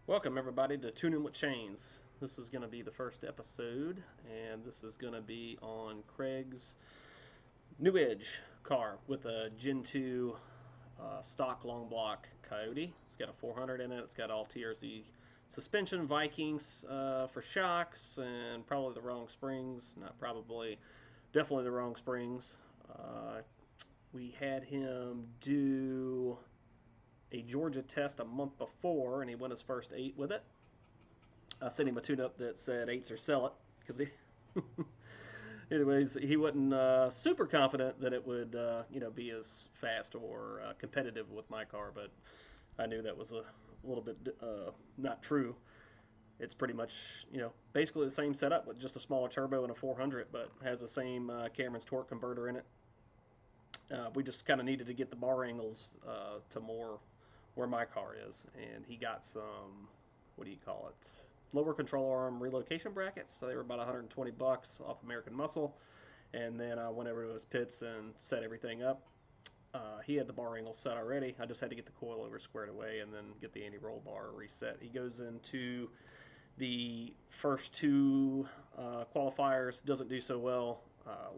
Welcome everybody to Tune In with Chains. This is going to be the first episode, and this is going to be on Craig's New Edge car with a Gen 2 stock long block Coyote. It's got a 400 in it. It's got all TRZ suspension, Vikings for shocks, and probably the wrong springs. Not probably, definitely the wrong springs. We had him do a Georgia test a month before, and he won his first 8 with it. I sent him a tune-up that said 8s or sell it, because he, anyways, he wasn't super confident that it would, be as fast or competitive with my car, but I knew that was a little bit not true. It's pretty much, basically the same setup with just a smaller turbo and a 400, but has the same Cameron's torque converter in it. We just kind of needed to get the bar angles to more where my car is, and he got some, what do you call it, lower control arm relocation brackets. So they were about 120 bucks off American Muscle, and then I went over to his pits and set everything up. He had the bar angles set already. I just had to get the coilover squared away and then get the anti-roll bar reset. He goes into the first 2 qualifiers, doesn't do so well,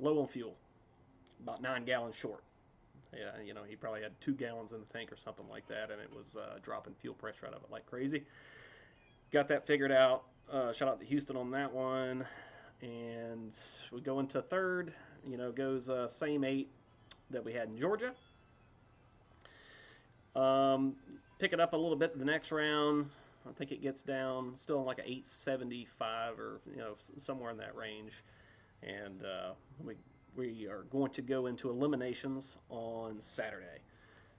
low on fuel, about 9 gallons short. Yeah, he probably had 2 gallons in the tank or something like that, and it was dropping fuel pressure out of it like crazy. Got that figured out. Shout out to Houston on that one. And we go into third. Goes same 8 that we had in Georgia. Pick it up a little bit the next round. I think it gets down still like a 875 or somewhere in that range. And we are going to go into eliminations on Saturday.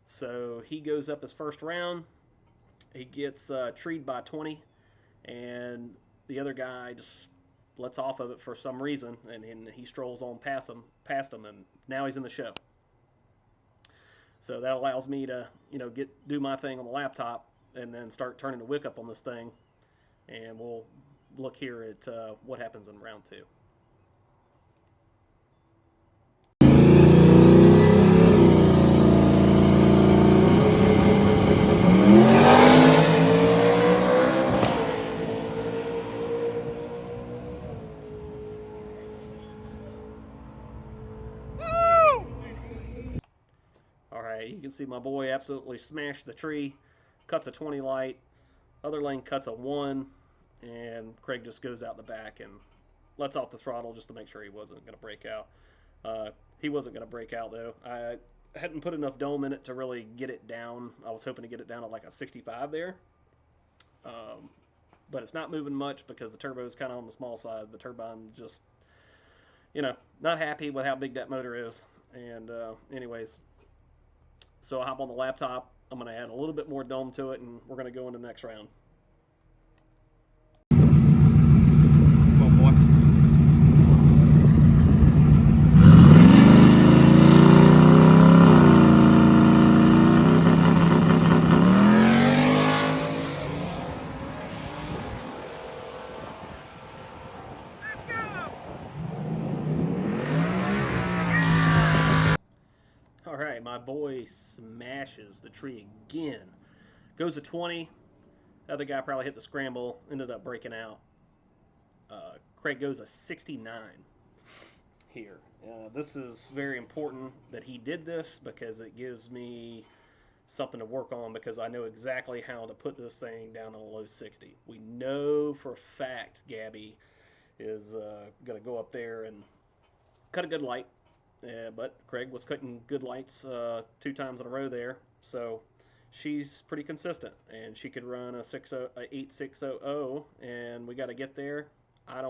So he goes up his first round. He gets treed by 20, and the other guy just lets off of it for some reason, and he strolls on past him, and now he's in the show. So that allows me to do my thing on the laptop and then start turning the wick up on this thing, and we'll look here at what happens in round 2. You can see my boy absolutely smashed the tree, cuts a 20 light, other lane cuts a 1, and Craig just goes out the back and lets off the throttle just to make sure he wasn't going to break out. He wasn't going to break out, though. I hadn't put enough dome in it to really get it down. I was hoping to get it down to like a 65 there. But it's not moving much because the turbo is kind of on the small side. The turbine just, not happy with how big that motor is. And anyways, so I'll hop on the laptop. I'm going to add a little bit more dome to it, and we're going to go into the next round. Come on, boy. Let's go! All right, my boy smashes the tree again. Goes to 20. The other guy probably hit the scramble, ended up breaking out. Craig goes a 69 here. This is very important that he did this because it gives me something to work on, because I know exactly how to put this thing down in a low 60. We know for a fact Gabby is going to go up there and cut a good light. But Craig was cutting good lights 2 times in a row there, so she's pretty consistent, and she could run a 8600, and we got to get there. I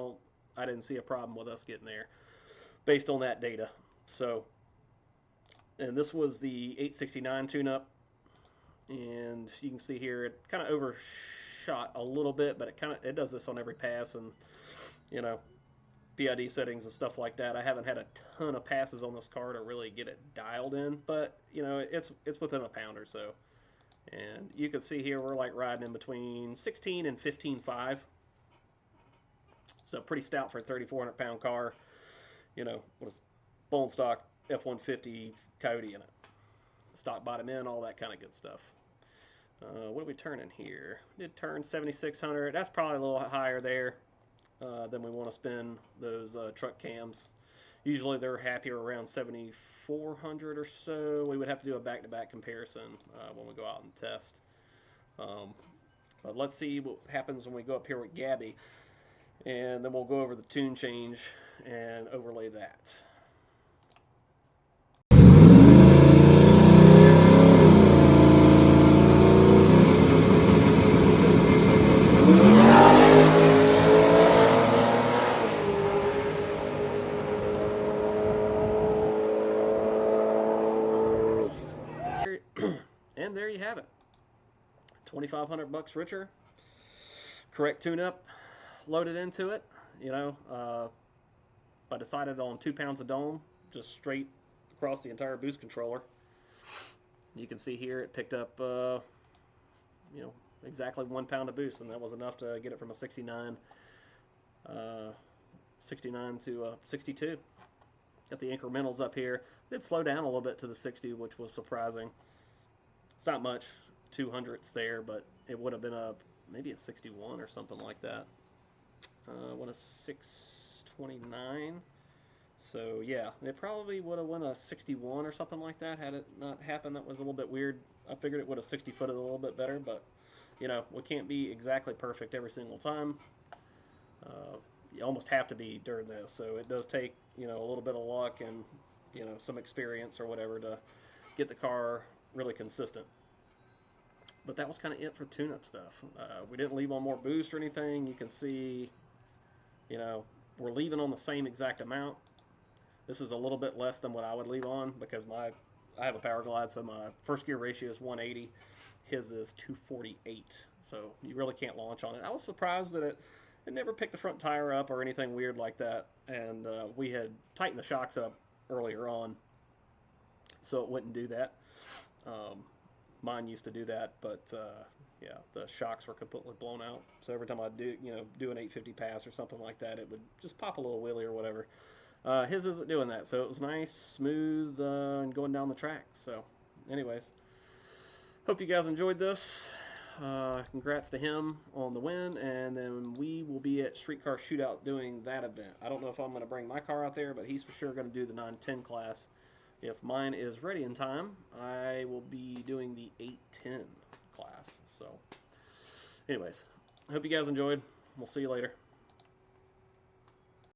didn't see a problem with us getting there based on that data. So, and this was the 869 tune-up, and you can see here it kind of overshot a little bit, but it does this on every pass, and PID settings and stuff like that. I haven't had a ton of passes on this car to really get it dialed in, but it's within a pound or so. And you can see here we're like riding in between 16 and 15.5. So pretty stout for a 3,400 pound car. With a bone stock F-150 Coyote in it. Stock bottom end, all that kind of good stuff. What did we turn in here? We did turn 7,600. That's probably a little higher there than we want to spend those truck cams. Usually they're happier around 7,400 or so. We would have to do a back-to-back comparison when we go out and test. But let's see what happens when we go up here with Gabby, and then we'll go over the tune change and overlay that. And there you have it. 2,500 bucks richer. Correct tune-up loaded into it. You know, I decided on 2 pounds of dome, just straight across the entire boost controller. You can see here it picked up, you know, exactly 1 pound of boost, and that was enough to get it from a 69 to a 62. Got the incrementals up here. It did slow down a little bit to the 60, which was surprising. It's not much, 200ths there, but it would have been maybe a 61 or something like that. What a 629. So yeah, it probably would have went a 61 or something like that had it not happened. That was a little bit weird. I figured it would have 60-footed a little bit better, but you know, we can't be exactly perfect every single time. You almost have to be during this, so it does take, you know, a little bit of luck and, you know, some experience or whatever to get the car really consistent. But that was kind of it for tune-up stuff. We didn't leave on more boost or anything. You can see, you know, we're leaving on the same exact amount. This is a little bit less than what I would leave on because I have a Power Glide, so my first gear ratio is 180. His is 248. So you really can't launch on it. I was surprised that it never picked the front tire up or anything weird like that. And we had tightened the shocks up earlier on, so it wouldn't do that. Mine used to do that, but yeah, the shocks were completely blown out. So every time I do an 850 pass or something like that, it would just pop a little wheelie or whatever. His isn't doing that, so it was nice, smooth, and going down the track. So, anyways, hope you guys enjoyed this. Congrats to him on the win, and then we will be at Streetcar Shootout doing that event. I don't know if I'm going to bring my car out there, but he's for sure going to do the 910 class. If mine is ready in time, I will be doing the 810 class. So, anyways, I hope you guys enjoyed. We'll see you later.